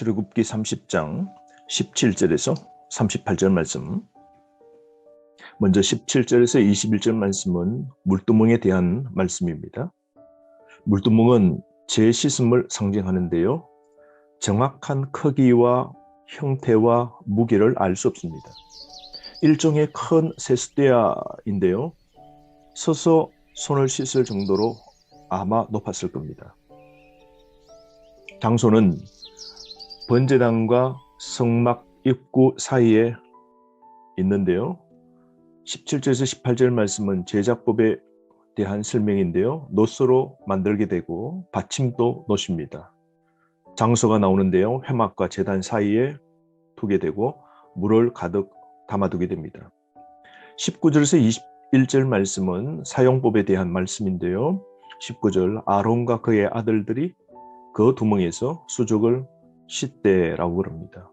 출애굽기 30장 17절에서 38절 말씀. 먼저 17절에서 21절 말씀은 물두멍에 대한 말씀입니다. 물두멍은 재씻음을 상징하는데요. 정확한 크기와 형태와 무게를 알 수 없습니다. 일종의 큰 세숫대야인데요. 서서 손을 씻을 정도로 아마 높았을 겁니다. 장소는 번제단과 성막 입구 사이에 있는데요. 17절에서 18절 말씀은 제작법에 대한 설명인데요. 놋으로 만들게 되고 받침도 놋입니다. 장소가 나오는데요. 회막과 제단 사이에 두게 되고 물을 가득 담아두게 됩니다. 19절에서 21절 말씀은 사용법에 대한 말씀인데요. 19절 아론과 그의 아들들이 그 두멍에서 수족을 씻대라고 그럽니다.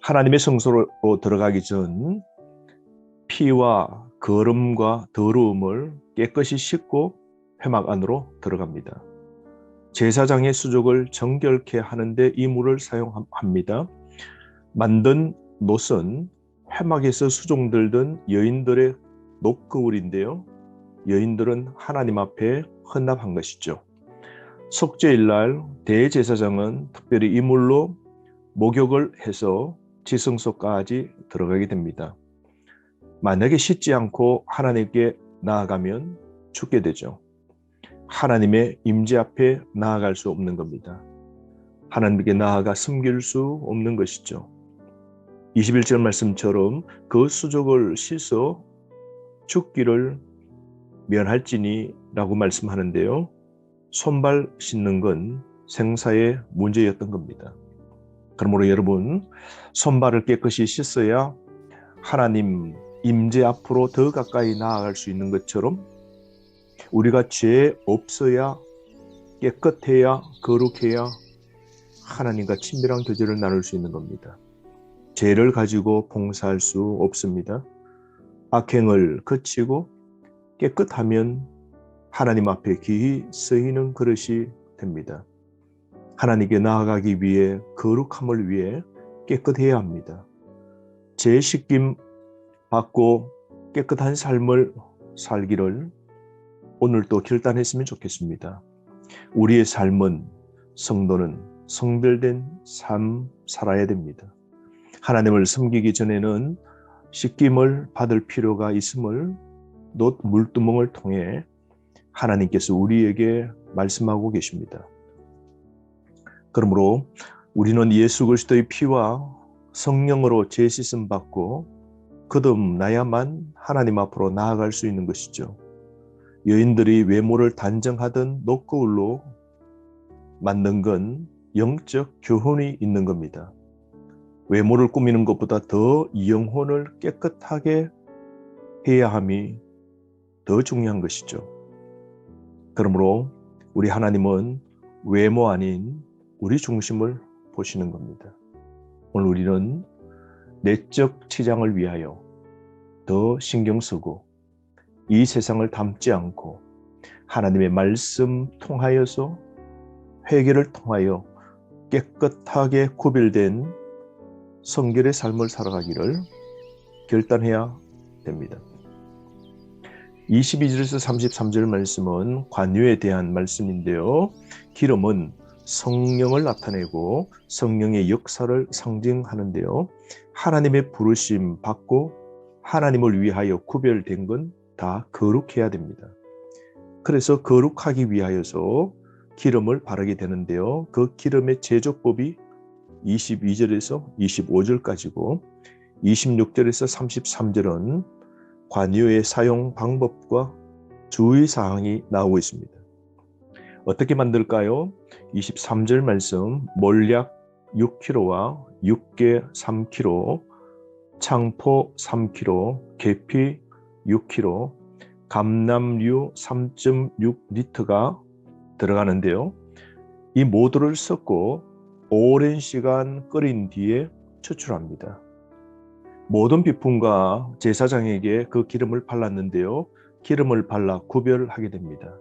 하나님의 성소로 들어가기 전 피와 거름과 더러움을 깨끗이 씻고 회막 안으로 들어갑니다. 제사장의 수족을 정결케 하는데 이 물을 사용합니다. 만든 놋은 회막에서 수종들던 여인들의 놋거울인데요. 여인들은 하나님 앞에 헌납한 것이죠. 속죄일날 대제사장은 특별히 이 물로 목욕을 해서 지성소까지 들어가게 됩니다. 만약에 씻지 않고 하나님께 나아가면 죽게 되죠. 하나님의 임재 앞에 나아갈 수 없는 겁니다. 하나님께 나아가 섬길 수 없는 것이죠. 21절 말씀처럼 그 수족을 씻어 죽기를 면할지니 라고 말씀하는데요. 손발 씻는 건 생사의 문제였던 겁니다. 그러므로 여러분, 손발을 깨끗이 씻어야 하나님 임재 앞으로 더 가까이 나아갈 수 있는 것처럼 우리가 죄 없어야 깨끗해야 거룩해야 하나님과 친밀한 교제를 나눌 수 있는 겁니다. 죄를 가지고 봉사할 수 없습니다. 악행을 그치고 깨끗하면 하나님 앞에 기히 쓰이는 그릇이 됩니다. 하나님께 나아가기 위해 거룩함을 위해 깨끗해야 합니다. 죄 씻김 받고 깨끗한 삶을 살기를 오늘도 결단했으면 좋겠습니다. 우리의 삶은 성도는 성별된 삶 살아야 됩니다. 하나님을 섬기기 전에는 씻김을 받을 필요가 있음을 놋 물두멍을 통해 하나님께서 우리에게 말씀하고 계십니다. 그러므로 우리는 예수 그리스도의 피와 성령으로 재씻음 받고 거듭나야만 하나님 앞으로 나아갈 수 있는 것이죠. 여인들이 외모를 단정하던 놋거울로 만든 건 영적 교훈이 있는 겁니다. 외모를 꾸미는 것보다 더 영혼을 깨끗하게 해야 함이 더 중요한 것이죠. 그러므로 우리 하나님은 외모 아닌 우리 중심을 보시는 겁니다. 오늘 우리는 내적 치장을 위하여 더 신경 쓰고 이 세상을 닮지 않고 하나님의 말씀 통하여서 회개를 통하여 깨끗하게 구별된 성결의 삶을 살아가기를 결단해야 됩니다. 22절에서 33절 말씀은 관유에 대한 말씀인데요. 기름은 성령을 나타내고 성령의 역사를 상징하는데요. 하나님의 부르심 받고 하나님을 위하여 구별된 건 다 거룩해야 됩니다. 그래서 거룩하기 위하여서 기름을 바르게 되는데요. 그 기름의 제조법이 22절에서 25절까지고 26절에서 33절은 관유의 사용 방법과 주의사항이 나오고 있습니다. 어떻게 만들까요? 23절 말씀, 몰약 6kg와 육개 3kg, 창포 3kg, 계피 6kg, 감람류 3.6리터가 들어가는데요. 이 모두를 섞고 오랜 시간 끓인 뒤에 추출합니다. 모든 비품과 제사장에게 그 기름을 발랐는데요. 기름을 발라 구별하게 됩니다.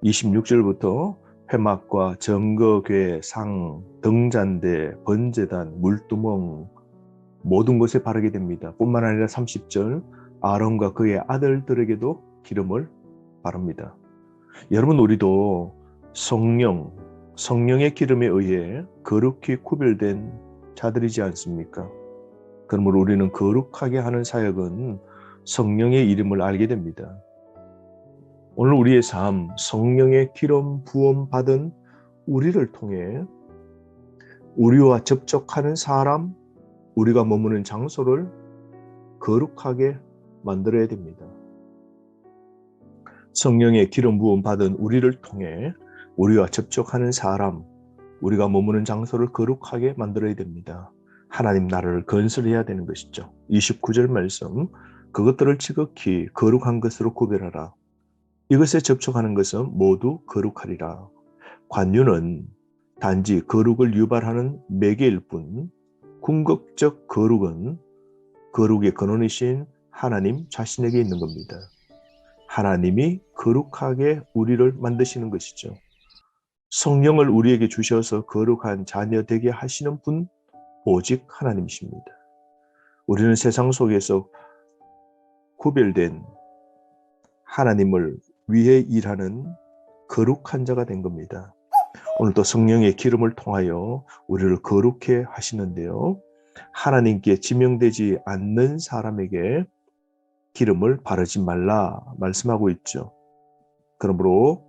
26절부터 회막과 정거궤, 상, 등잔대, 번제단, 물두멍 모든 곳에 바르게 됩니다. 뿐만 아니라 30절 아론과 그의 아들들에게도 기름을 바릅니다. 여러분, 우리도 성령의 기름에 의해 거룩히 구별된 자들이지 않습니까? 그러므로 우리는 거룩하게 하는 사역은 성령의 이름을 알게 됩니다. 오늘 우리의 삶, 성령의 기름 부음 받은 우리를 통해 우리와 접촉하는 사람, 우리가 머무는 장소를 거룩하게 만들어야 됩니다. 성령의 기름 부음 받은 우리를 통해 우리와 접촉하는 사람, 우리가 머무는 장소를 거룩하게 만들어야 됩니다. 하나님 나라를 건설해야 되는 것이죠. 29절 말씀, 그것들을 지극히 거룩한 것으로 구별하라. 이것에 접촉하는 것은 모두 거룩하리라. 관유는 단지 거룩을 유발하는 매개일 뿐, 궁극적 거룩은 거룩의 근원이신 하나님 자신에게 있는 겁니다. 하나님이 거룩하게 우리를 만드시는 것이죠. 성령을 우리에게 주셔서 거룩한 자녀 되게 하시는 분 오직 하나님이십니다. 우리는 세상 속에서 구별된 하나님을 위해 일하는 거룩한 자가 된 겁니다. 오늘도 성령의 기름을 통하여 우리를 거룩해 하시는데요. 하나님께 지명되지 않는 사람에게 기름을 바르지 말라 말씀하고 있죠. 그러므로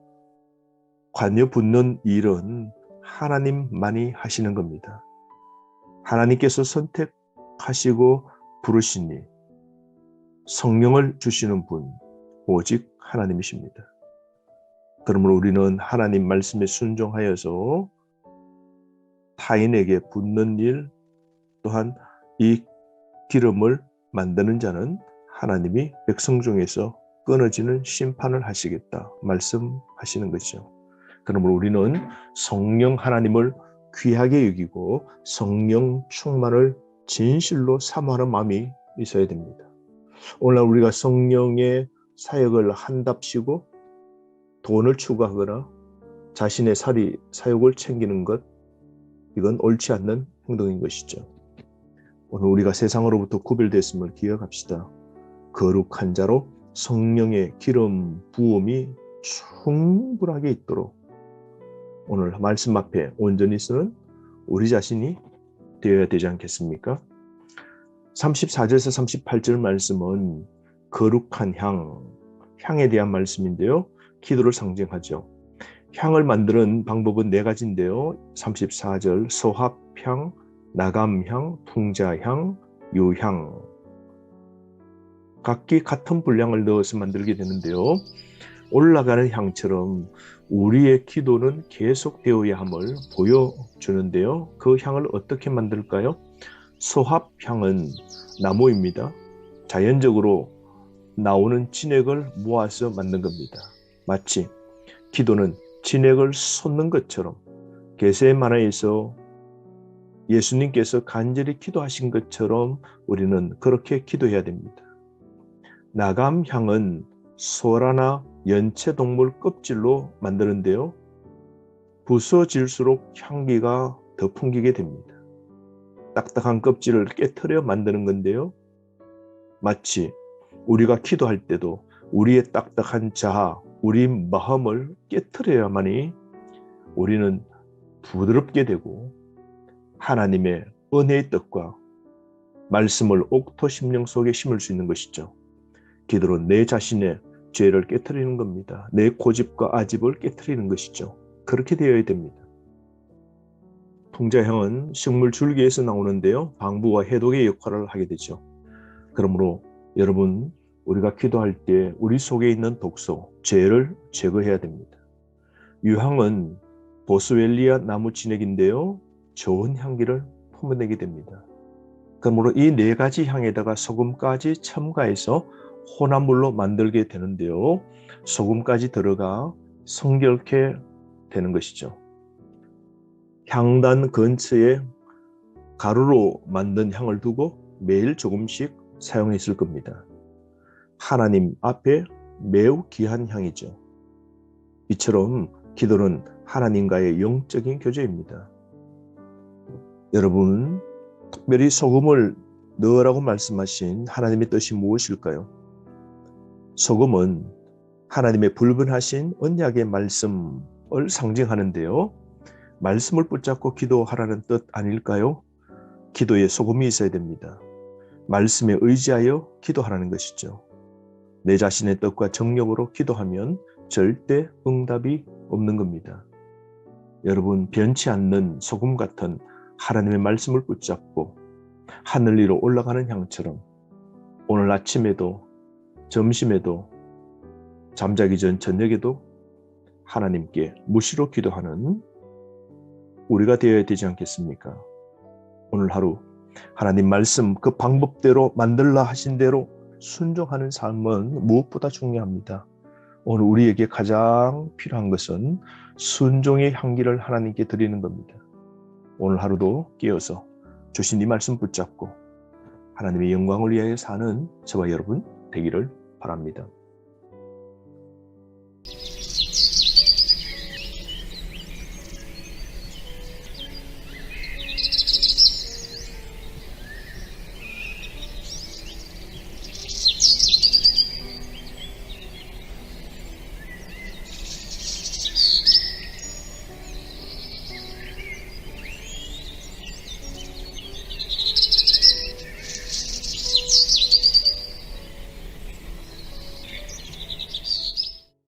관여 붓는 일은 하나님만이 하시는 겁니다. 하나님께서 선택하시고 부르시니 성령을 주시는 분 오직 하나님이십니다. 그러므로 우리는 하나님 말씀에 순종하여서 타인에게 붓는 일 또한 이 기름을 만드는 자는 하나님이 백성 중에서 끊어지는 심판을 하시겠다 말씀하시는 것이죠. 그러므로 우리는 성령 하나님을 귀하게 여기고 성령 충만을 진실로 사모하는 마음이 있어야 됩니다. 오늘 우리가 성령의 사역을 한답시고 돈을 추구하거나 자신의 사욕을 챙기는 것, 이건 옳지 않는 행동인 것이죠. 오늘 우리가 세상으로부터 구별됐음을 기억합시다. 거룩한 자로 성령의 기름 부음이 충분하게 있도록 오늘 말씀 앞에 온전히 서는 우리 자신이 되어야 되지 않겠습니까? 34절에서 38절 말씀은 거룩한 향에 대한 말씀인데요. 기도를 상징하죠. 향을 만드는 방법은 4가지인데요. 34절 소합향, 나감향, 풍자향, 유향 각기 같은 분량을 넣어서 만들게 되는데요. 올라가는 향처럼 우리의 기도는 계속되어야 함을 보여주는데요. 그 향을 어떻게 만들까요? 소합향은 나무입니다. 자연적으로 나오는 진액을 모아서 만든 겁니다. 마치 기도는 진액을 솟는 것처럼 겟세마네에서 예수님께서 간절히 기도하신 것처럼 우리는 그렇게 기도해야 됩니다. 나감향은 소라나 연체동물 껍질로 만드는데요. 부서질수록 향기가 더 풍기게 됩니다. 딱딱한 껍질을 깨트려 만드는 건데요. 마치 우리가 기도할 때도 우리의 딱딱한 자아, 우리 마음을 깨트려야만이 우리는 부드럽게 되고 하나님의 은혜의 뜻과 말씀을 옥토 심령 속에 심을 수 있는 것이죠. 기도로 내 자신의 죄를 깨트리는 겁니다. 내 고집과 아집을 깨트리는 것이죠. 그렇게 되어야 됩니다. 풍자향은 식물 줄기에서 나오는데요. 방부와 해독의 역할을 하게 되죠. 그러므로 여러분, 우리가 기도할 때 우리 속에 있는 독소, 죄를 제거해야 됩니다. 유향은 보스웰리아 나무 진액인데요. 좋은 향기를 품어내게 됩니다. 그러므로 이 4가지 향에다가 소금까지 첨가해서 혼합물로 만들게 되는데요. 소금까지 들어가 성결케 되는 것이죠. 향단 근처에 가루로 만든 향을 두고 매일 조금씩 사용했을 겁니다. 하나님 앞에 매우 귀한 향이죠. 이처럼 기도는 하나님과의 영적인 교제입니다. 여러분, 특별히 소금을 넣으라고 말씀하신 하나님의 뜻이 무엇일까요? 소금은 하나님의 불분하신 언약의 말씀을 상징하는데요. 말씀을 붙잡고 기도하라는 뜻 아닐까요? 기도에 소금이 있어야 됩니다. 말씀에 의지하여 기도하라는 것이죠. 내 자신의 뜻과 정력으로 기도하면 절대 응답이 없는 겁니다. 여러분, 변치 않는 소금 같은 하나님의 말씀을 붙잡고 하늘 위로 올라가는 향처럼 오늘 아침에도 점심에도 잠자기 전 저녁에도 하나님께 무시로 기도하는 우리가 되어야 되지 않겠습니까? 오늘 하루 하나님 말씀 그 방법대로 만들라 하신 대로 순종하는 삶은 무엇보다 중요합니다. 오늘 우리에게 가장 필요한 것은 순종의 향기를 하나님께 드리는 겁니다. 오늘 하루도 깨어서 주신 이 말씀 붙잡고 하나님의 영광을 위하여 사는 저와 여러분 되기를 바랍니다.